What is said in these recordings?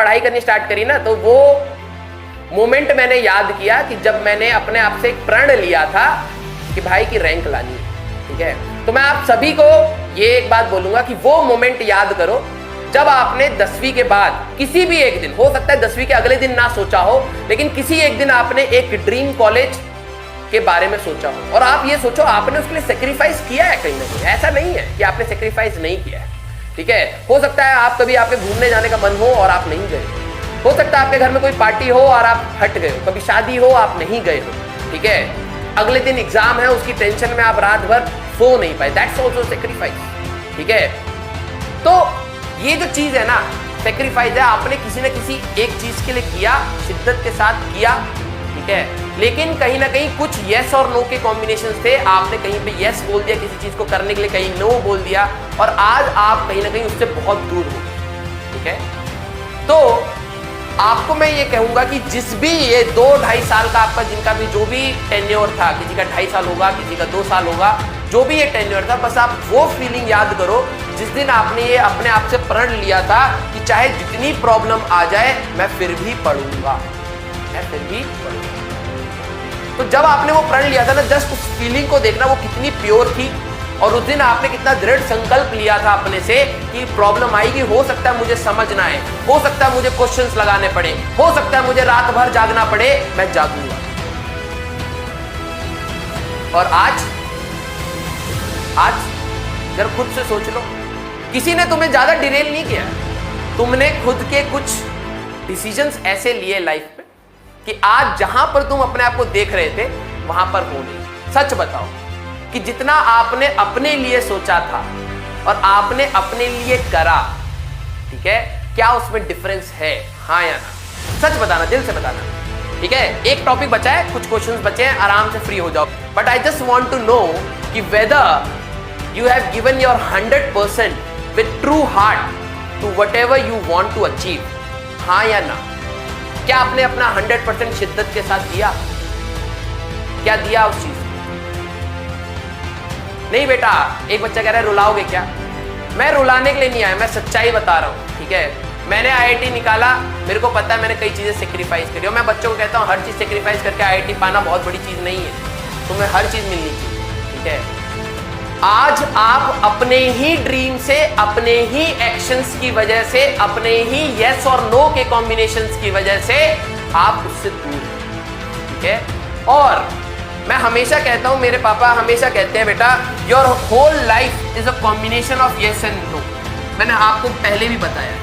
पढ़ाई करनी स्टार्ट करी ना, तो वो मोमेंट मैंने याद किया कि जब मैंने अपने आप से एक प्रण लिया था कि भाई की रैंक लानी है। ठीक है, तो मैं आप सभी को ये एक बात बोलूंगा कि वो मोमेंट याद करो जब आपने 10वीं के बाद किसी भी एक दिन, हो सकता है 10वीं के अगले दिन ना सोचा हो, लेकिन किसी एक दिन आपने एक ड्रीम कॉलेज के बारे में सोचा हो, और आप ये सोचो आपने उसके लिए सेक्रीफाइस किया है कहीं ना कहीं। ऐसा नहीं है कि आपने सेक्रीफाइस नहीं किया है। ठीक है, हो सकता है आप कभी आपके घूमने जाने का मन हो और आप नहीं गए, हो सकता है आपके घर में कोई पार्टी हो और आप हट गए हो, कभी शादी हो आप नहीं गए हो। ठीक है, अगले दिन एग्जाम है, उसकी टेंशन में आप रात भर सो नहीं पाए, दैट्स ऑल्सो सेक्रीफाइस। ठीक है, तो ये जो चीज है ना, सेक्रीफाइस है, आपने किसी न किसी एक चीज के लिए किया, शिद्दत के साथ किया। ठीक है, लेकिन कहीं ना कहीं कुछ यस और नो के कॉम्बिनेशन थे, आपने कहीं पे यस बोल दिया किसी चीज को करने के लिए, कहीं नो बोल दिया, और आज आप कहीं ना कहीं उससे बहुत दूर हो। ठीक है, तो आपको मैं ये कहूंगा कि जिस भी ये 2-2.5 साल का आपका जिनका भी जो भी टेन्योर था, किसी का 2.5 साल होगा, किसी का 2 साल होगा, जो भी ये टेन्योर था, बस आप वो फीलिंग याद करो जिस दिन आपने ये अपने आप से प्रण लिया था कि चाहे जितनी प्रॉब्लम आ जाए मैं फिर भी पढ़ूंगा, मैं फिर भी पढ़ूंगा। तो जब आपने वो प्रण लिया था ना, जस्ट उस फीलिंग को देखना वो कितनी प्योर थी, और उस दिन आपने कितना दृढ़ संकल्प लिया था अपने से कि प्रॉब्लम आएगी, हो सकता है मुझे समझ ना आए, हो सकता है मुझे क्वेश्चंस लगाने पड़े, हो सकता है मुझे रात भर जागना पड़े, मैं जागूंगा। और आज जरा खुद से सोच लो, किसी ने तुम्हें ज्यादा डिरेल नहीं किया, तुमने खुद के कुछ डिसीजंस ऐसे लिए लाइफ में कि आज जहां पर तुम अपने आप को देख रहे थे वहां पर हो नहीं। सच बताओ कि जितना आपने अपने लिए सोचा था और आपने अपने लिए करा, ठीक है, क्या उसमें डिफरेंस है, हाँ या ना? सच बताना, दिल से बताना। ठीक है, एक टॉपिक बचा है, कुछ क्वेश्चंस बचे हैं, आराम से फ्री हो जाओ। But I just want to know कि whether you have given your 100% with true heart to whatever you want to achieve, हाँ या ना? क्या आपने अपना 100% शिद्दत के साथ दिया? क्या दिया उस चीज? नहीं बेटा, एक बच्चा कह रहा है रुलाओगे क्या? मैं रुलाने के लिए नहीं आया, मैं सच्चाई बता रहा हूँ। ठीक है, मैंने आईआईटी निकाला, मेरे को पता है मैंने कई चीजें सेक्रीफाइस करी, और मैं बच्चों को कहता हूँ हर चीज सेक्रीफाइस करके आईआईटी पाना बहुत बड़ी चीज नहीं है, तुम्हें हर चीज मिलनी चाहिए। ठीक है, आज आप अपने ही ड्रीम से, अपने ही एक्शंस की वजह से, अपने ही यस और नो के कॉम्बिनेशंस की वजह से आप उससे दूर हैं। ठीक है, और मैं हमेशा कहता हूं, मेरे पापा हमेशा कहते हैं बेटा your whole life is a combination of yes and no. मैंने आपको पहले भी बताया,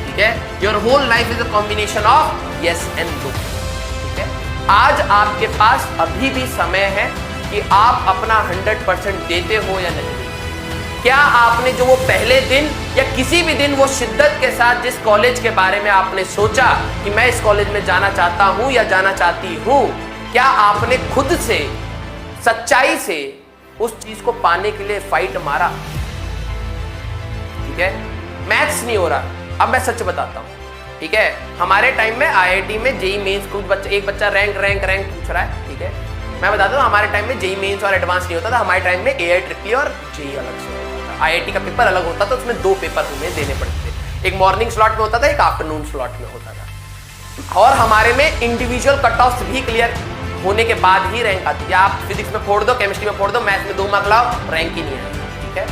ठीक है, your whole life is a combination of yes and no. ठीक है, आज आपके पास अभी भी समय है कि आप अपना 100% देते हो या नहीं। क्या आपने जो वो पहले दिन या किसी भी दिन वो शिद्दत के साथ जिस कॉलेज के बारे में आपने सोचा कि मैं इस कॉलेज में जाना चाहता हूं या जाना चाहती हूं, क्या आपने खुद से सच्चाई से उस चीज को पाने के लिए फाइट मारा? ठीक है, मैथ्स नहीं हो रहा, अब मैं सच बताता हूं। ठीक है, हमारे टाइम में आईआईटी में जेई मेंस कुछ बच्चा, एक बच्चा रैंक पूछ रहा है। ठीक है, मैं बताता हूँ, हमारे टाइम में जेई मेंस और एडवांस नहीं होता था, हमारे टाइम में एआई ट्रिपल और जेई अलग से होता था। आईआईटी का पेपर अलग होता था, उसमें 2 पेपर हमें देने पड़ते थे, एक मॉर्निंग स्लॉट में होता था, एक आफ्टरनून स्लॉट में होता था। और हमारे में इंडिविजुअल कट ऑफ भी क्लियर होने के बाद ही रैंक आती है। आप फिजिक्स में फोड़ दो, केमिस्ट्री में फोड़ दो, मैथ्स में 2 मार्क लाओ, रैंक ही नहीं आएगी। ठीक है,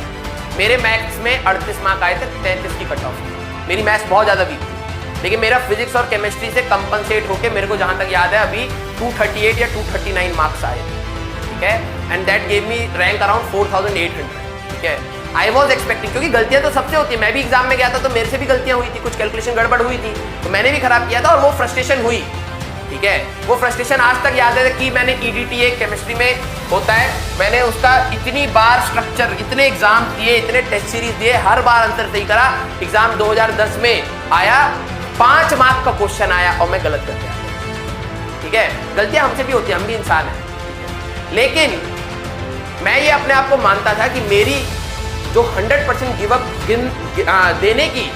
मेरे मैथ्स में 38 मार्क आए थे, 33 की कट ऑफ। मेरी मैथ्स बहुत ज्यादा वीक थी, लेकिन मेरा फिजिक्स और केमिस्ट्री से कंपनसेट होकर मेरे को जहां तक याद है अभी 238 या 239 मार्क्स आए थे। ठीक है, and that gave me rank around 4800। ठीक है, आई वॉज एक्सपेक्टिंग, क्योंकि गलतियां तो सबसे होती है, मैं भी एग्जाम में गया था तो मेरे से भी गलतियां हुई थी, कुछ कैलकुलेशन गड़बड़ हुई थी तो मैंने भी खराब किया था और वो फ्रस्ट्रेशन हुई। ठीक है, वो फ्रस्ट्रेशन आज तक याद है कि मैंने ईडीटीए केमिस्ट्री में होता है, मैंने उसका इतनी बार स्ट्रक्चर, इतने एग्जाम दिए, इतने टेस्ट सीरीज दिए, हर बार आंसर सही करा। एग्जाम 2010 में आया, 5 मार्क का क्वेश्चन आया और मैं गलत कर गया। ठीक है, गलतियां हमसे भी होती हैं, हम भी इंसान हैं, लेकिन मैं ये अपने आप को मानता था कि मेरी जो 100% गिव अप देने की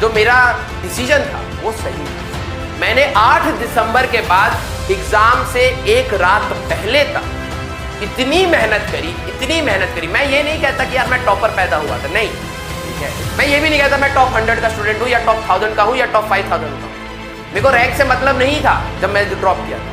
जो मेरा डिसीजन था वो सही था। मैंने 8 दिसंबर के बाद एग्जाम से एक रात पहले तक इतनी मेहनत करी। मैं ये नहीं कहता कि यार मैं टॉपर पैदा हुआ था, नहीं, ठीक है, मैं ये भी नहीं कहता मैं टॉप 100 का स्टूडेंट हूँ या टॉप 1000 का हूँ या टॉप 5000 का हूँ। मेरे को रैंक से मतलब नहीं था जब मैं ड्रॉप किया था,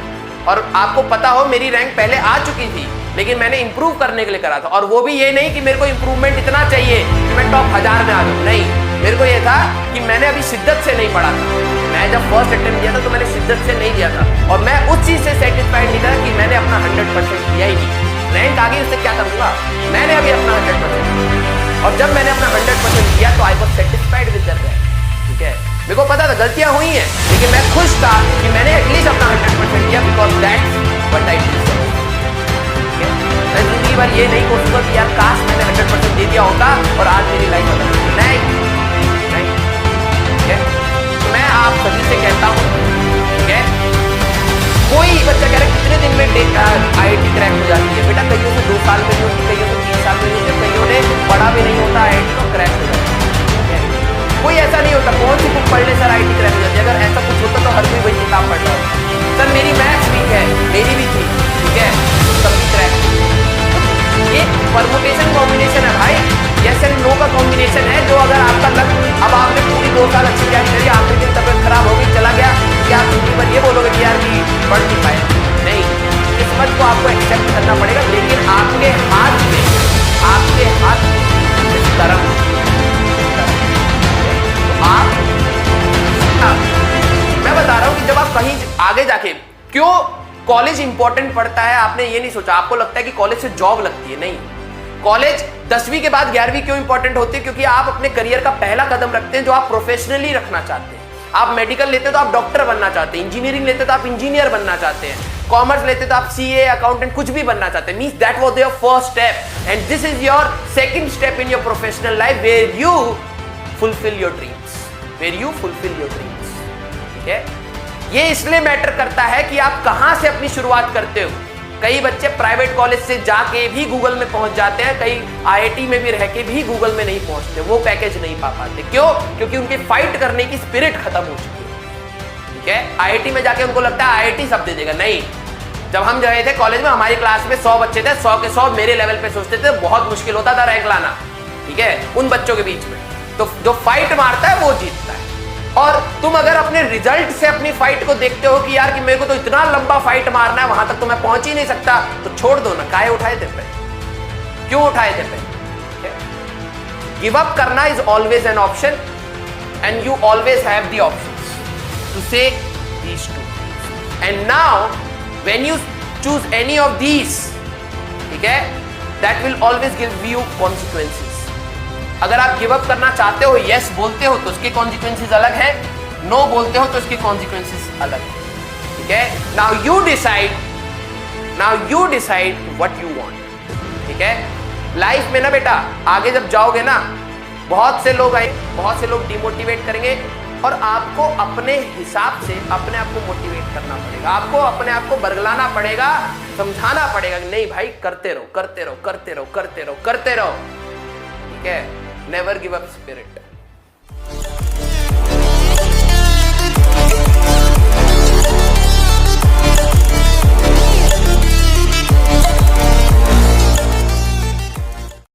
और आपको पता हो मेरी रैंक पहले आ चुकी थी, लेकिन मैंने इंप्रूव करने के लिए करा था। और वो भी ये नहीं कि मेरे को इंप्रूवमेंट इतना चाहिए कि मैं टॉप 1000 में आ जाऊँ, नहीं, मेरे को ये था कि मैंने अभी शिद्दत से नहीं पढ़ा था। मैं जब फर्स्ट अटेम्प्ट दिया था तो मैंने शिद्दत से नहीं दिया था, और मैं उस चीज से सेटिस्फाइड नहीं था कि मैंने अपना 100% दिया ही नहीं। रैंक आ गई, उससे क्या करूंगा, मैंने अभी अपना 100%, और जब मैंने अपना 100% दिया तो I was satisfied with that rank. ठीक है, मेरे को पता था गलतियां हुई हैं, लेकिन मैं खुश था कि मैंने एटलीस्ट अपना 100% दिया, because that's what I deserve. मैं जिंदगी भर ये नहीं सोचूंगा कि यार काश मैंने 100% दे दिया होता और आज मेरी लाइफ अलग होती। नहीं, ठीक है, तो मैं आप सभी से कहता हूँ, ठीक है, कोई बच्चा कह रहा है कितने दिन में IIT क्रैक हो जाती है, बेटा कईयों से 2 साल में नहीं होती, कईयों से 3 साल में नहीं होती, कईयों ने पढ़ा भी नहीं होता IIT तो क्रैक हो जाती है। कोई ऐसा नहीं होता कौन सी बुक पढ़ने से IIT क्रैक हो जाती है। अगर ऐसा कुछ होता तो हर कोई वही किताब पढ़ रहा होता। सर मेरी मैथ्स वीक है, मेरी भी थी, ठीक है, तब भी क्रैक। ये परमुटेशन कॉम्बिनेशन है भाई, यस एंड नो का कॉम्बिनेशन है, जो अगर आपका लक, अब आपने पूरी 2 साल अच्छी तैयारी करी, आखिरी दिन तबियत खराब हो गई, चला गया, क्या आप जिंदगी भर ये बोलोगे कि यार कि पढ़ नहीं पाए? नहीं, किस्मत को आपको एक्सेप्ट करना पड़ेगा, लेकिन आपके हाथ में कर्म, मैं बता रहा हूं कि जब आप कहीं आगे जाके, क्यों कॉलेज इंपॉर्टेंट पड़ता है, आपने ये नहीं सोचा। आपको लगता है कि कॉलेज से जॉब लगती है, नहीं, कॉलेज 10वीं के बाद 11वीं क्यों इंपॉर्टेंट होती है? क्योंकि आप अपने करियर का पहला कदम रखते हैं जो आप प्रोफेशनली रखना चाहते हैं। आप मेडिकल लेते तो आप डॉक्टर बनना चाहते हैं, इंजीनियरिंग लेते तो आप इंजीनियर बनना चाहते हैं, कॉमर्स लेते तो आप CA, अकाउंटेंट, कुछ भी बनना चाहते हैं। Means that was your first step and this is your second step in your professional life where you fulfil your dreams, ठीक है। ये इसलिए मैटर करता है कि आप कहां से अपनी शुरुआत करते हो। कई बच्चे प्राइवेट कॉलेज से जाके भी गूगल में पहुंच जाते हैं, कई IIT में भी रह के भी गूगल में नहीं पहुंचते, वो पैकेज नहीं पा पाते। क्यों? क्योंकि उनके फाइट करने की स्पिरिट खत्म हो चुकी है। ठीक है, IIT में जाके उनको लगता है IIT सब दे देगा, नहीं। जब हम गए थे कॉलेज में, हमारी क्लास में 100 बच्चे थे, 100 के 100 मेरे लेवल पे सोचते थे, बहुत मुश्किल होता था रैंक लाना, ठीक है, उन बच्चों के बीच में। तो जो फाइट मारता है वो जीतता है। और तुम अगर अपने रिजल्ट से अपनी फाइट को देखते हो कि यार कि मेरे को तो इतना लंबा फाइट मारना है, वहां तक तो मैं पहुंच ही नहीं सकता, तो छोड़ दो ना, काहे उठाए थे पे, क्यों उठाए थे पे? गिव अप करना is always an option and you always have the options to say these two, and now when you choose any of these, ठीक है, that will always give you consequences. अगर आप गिव अप करना चाहते हो, yes बोलते हो तो उसके कॉन्सिक्वेंसेस अलग है, नो बोलते हो तो उसके कॉन्सिक्वेंसेस अलग है, ठीक है। Now you decide what you want, ठीक है। लाइफ में ना बेटा, आगे जब जाओगे ना, बहुत से लोग डिमोटिवेट करेंगे, और आपको अपने हिसाब से अपने आप को मोटिवेट करना पड़ेगा, आपको अपने आप को बरगलाना पड़ेगा, समझाना पड़ेगा कि नहीं भाई, करते रहो, ठीक है। Never give up spirit.